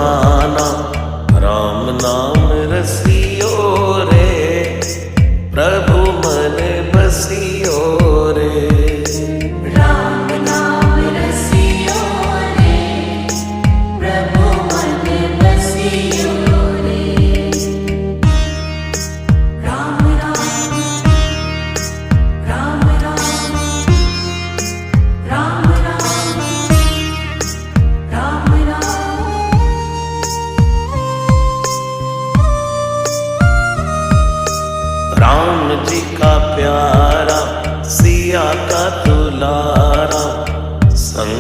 दीवाना, राम नाम रसियो रे, प्रभु मन बसियो रे। राम नाम रसियो रे, प्रभु मन बसियो रे। राम राम राम राम राम राम राम राम जी का प्यारा, सिया का दुलारा, संग